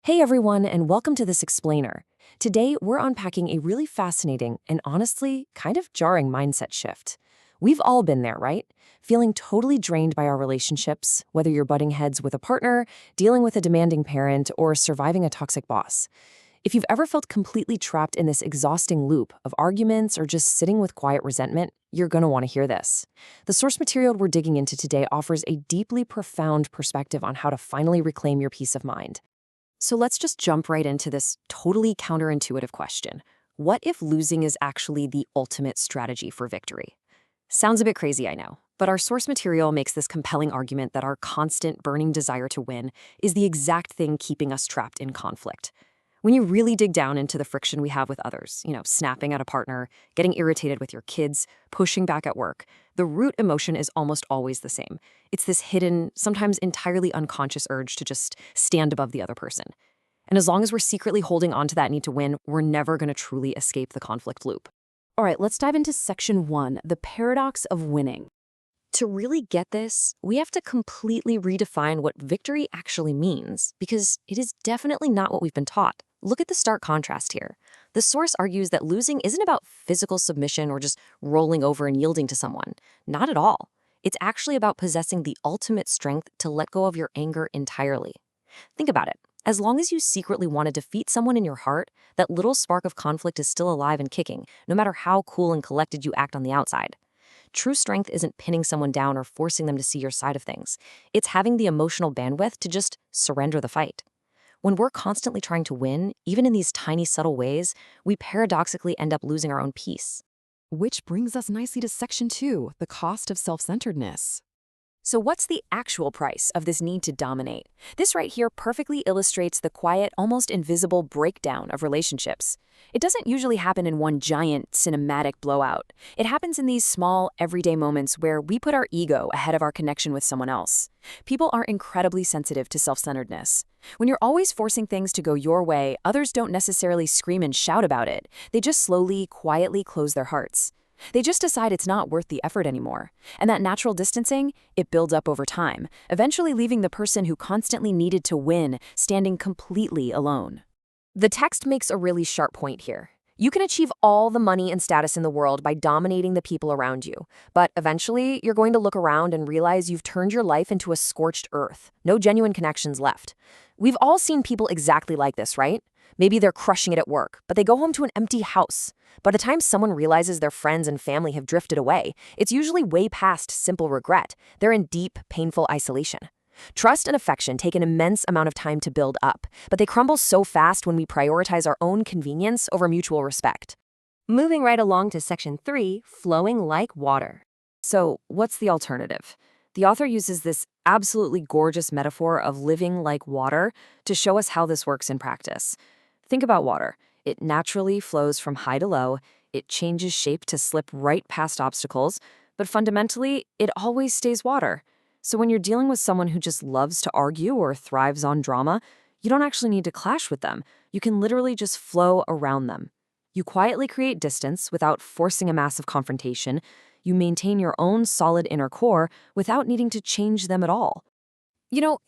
Hey everyone, and welcome to this explainer. Today, we're unpacking a really fascinating and honestly kind of jarring mindset shift. We've all been there, right? Feeling totally drained by our relationships, whether you're butting heads with a partner, dealing with a demanding parent, or surviving a toxic boss. If you've ever felt completely trapped in this exhausting loop of arguments or just sitting with quiet resentment, you're going to want to hear this. The source material we're digging into today offers a deeply profound perspective on how to finally reclaim your peace of mind. So let's just jump right into this totally counterintuitive question. What if losing is actually the ultimate strategy for victory? Sounds a bit crazy, I know, but our source material makes this compelling argument that our constant burning desire to win is the exact thing keeping us trapped in conflict. When you really dig down into the friction we have with others, snapping at a partner, getting irritated with your kids, pushing back at work, the root emotion is almost always the same. It's this hidden, sometimes entirely unconscious urge to just stand above the other person. And as long as we're secretly holding on to that need to win, we're never going to truly escape the conflict loop. All right, let's dive into section 1, the paradox of winning. To really get this, we have to completely redefine what victory actually means, because it is definitely not what we've been taught. Look at the stark contrast here. The source argues that losing isn't about physical submission or just rolling over and yielding to someone. Not at all. It's actually about possessing the ultimate strength to let go of your anger entirely. Think about it. As long as you secretly want to defeat someone in your heart, that little spark of conflict is still alive and kicking, no matter how cool and collected you act on the outside. True strength isn't pinning someone down or forcing them to see your side of things. It's having the emotional bandwidth to just surrender the fight. When we're constantly trying to win, even in these tiny, subtle ways, we paradoxically end up losing our own peace. Which brings us nicely to section 2, the cost of self-centeredness. So what's the actual price of this need to dominate? This right here perfectly illustrates the quiet, almost invisible breakdown of relationships. It doesn't usually happen in one giant, cinematic blowout. It happens in these small, everyday moments where we put our ego ahead of our connection with someone else. People are incredibly sensitive to self-centeredness. When you're always forcing things to go your way, others don't necessarily scream and shout about it. They just slowly, quietly close their hearts. They just decide it's not worth the effort anymore. And that natural distancing, it builds up over time, eventually leaving the person who constantly needed to win standing completely alone. The text makes a really sharp point here. You can achieve all the money and status in the world by dominating the people around you. But eventually, you're going to look around and realize you've turned your life into a scorched earth. No genuine connections left. We've all seen people exactly like this, right? Maybe they're crushing it at work, but they go home to an empty house. By the time someone realizes their friends and family have drifted away, it's usually way past simple regret. They're in deep, painful isolation. Trust and affection take an immense amount of time to build up, but they crumble so fast when we prioritize our own convenience over mutual respect. Moving right along to section 3, flowing like water. So, what's the alternative? The author uses this absolutely gorgeous metaphor of living like water to show us how this works in practice. Think about water. It naturally flows from high to low, it changes shape to slip right past obstacles, but fundamentally, it always stays water. So when you're dealing with someone who just loves to argue or thrives on drama, you don't actually need to clash with them. You can literally just flow around them. You quietly create distance without forcing a massive confrontation. You maintain your own solid inner core without needing to change them at all.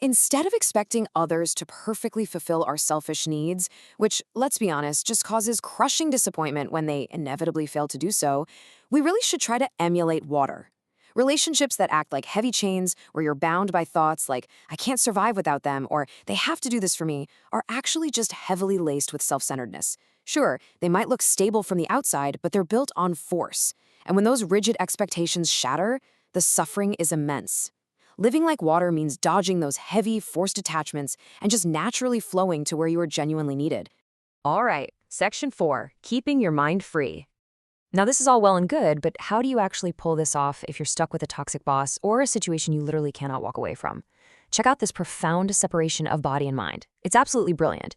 Instead of expecting others to perfectly fulfill our selfish needs, which, let's be honest, just causes crushing disappointment when they inevitably fail to do so, we really should try to emulate water. Relationships that act like heavy chains, where you're bound by thoughts like, I can't survive without them, or they have to do this for me, are actually just heavily laced with self-centeredness. Sure, they might look stable from the outside, but they're built on force. And when those rigid expectations shatter, the suffering is immense. Living like water means dodging those heavy, forced attachments and just naturally flowing to where you are genuinely needed. All right, section 4, keeping your mind free. Now, this is all well and good, but how do you actually pull this off if you're stuck with a toxic boss or a situation you literally cannot walk away from? Check out this profound separation of body and mind. It's absolutely brilliant.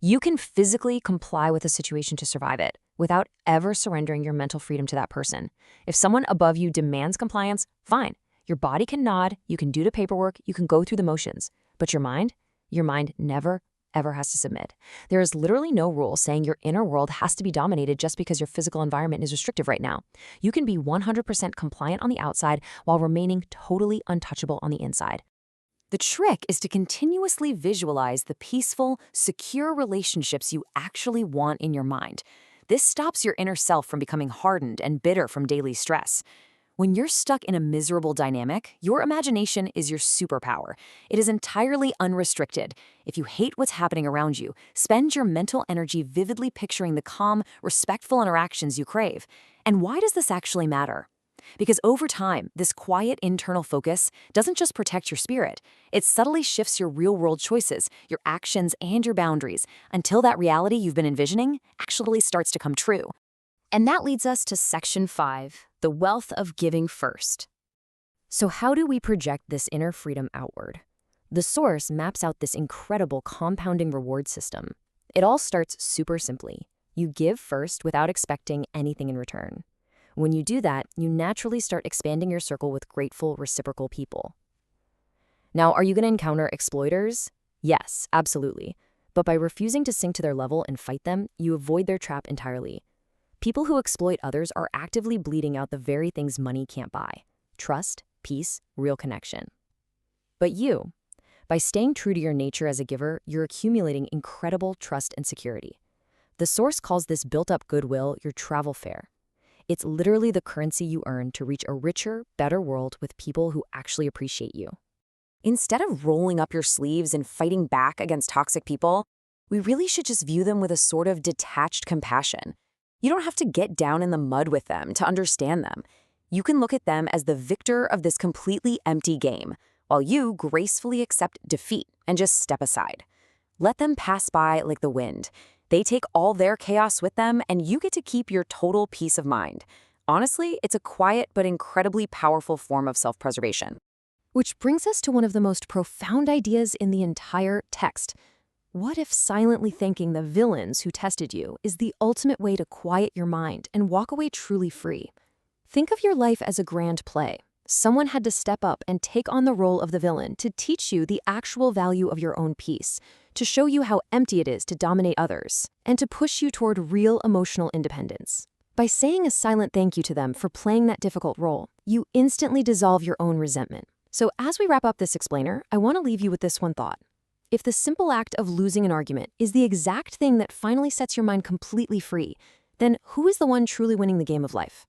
You can physically comply with a situation to survive it without ever surrendering your mental freedom to that person. If someone above you demands compliance, fine. Your body can nod, you can do the paperwork, you can go through the motions. But your mind never, ever has to submit. There is literally no rule saying your inner world has to be dominated just because your physical environment is restrictive right now. You can be 100% compliant on the outside while remaining totally untouchable on the inside. The trick is to continuously visualize the peaceful, secure relationships you actually want in your mind. This stops your inner self from becoming hardened and bitter from daily stress. When you're stuck in a miserable dynamic, your imagination is your superpower. It is entirely unrestricted. If you hate what's happening around you, spend your mental energy vividly picturing the calm, respectful interactions you crave. And why does this actually matter? Because over time, this quiet internal focus doesn't just protect your spirit, it subtly shifts your real-world choices, your actions, and your boundaries until that reality you've been envisioning actually starts to come true. And that leads us to Section 5, the wealth of giving first. So how do we project this inner freedom outward? The source maps out this incredible compounding reward system. It all starts super simply. You give first without expecting anything in return. When you do that, you naturally start expanding your circle with grateful, reciprocal people. Now, are you going to encounter exploiters? Yes, absolutely. But by refusing to sink to their level and fight them, you avoid their trap entirely. People who exploit others are actively bleeding out the very things money can't buy: trust, peace, real connection. But you, by staying true to your nature as a giver, you're accumulating incredible trust and security. The source calls this built-up goodwill your travel fare. It's literally the currency you earn to reach a richer, better world with people who actually appreciate you. Instead of rolling up your sleeves and fighting back against toxic people, we really should just view them with a sort of detached compassion. You don't have to get down in the mud with them to understand them. You can look at them as the victor of this completely empty game, while you gracefully accept defeat and just step aside. Let them pass by like the wind. They take all their chaos with them, and you get to keep your total peace of mind. Honestly, it's a quiet but incredibly powerful form of self-preservation. Which brings us to one of the most profound ideas in the entire text. What if silently thanking the villains who tested you is the ultimate way to quiet your mind and walk away truly free? Think of your life as a grand play. Someone had to step up and take on the role of the villain to teach you the actual value of your own peace, to show you how empty it is to dominate others, and to push you toward real emotional independence. By saying a silent thank you to them for playing that difficult role, you instantly dissolve your own resentment. So as we wrap up this explainer, I want to leave you with this one thought. If the simple act of losing an argument is the exact thing that finally sets your mind completely free, then who is the one truly winning the game of life?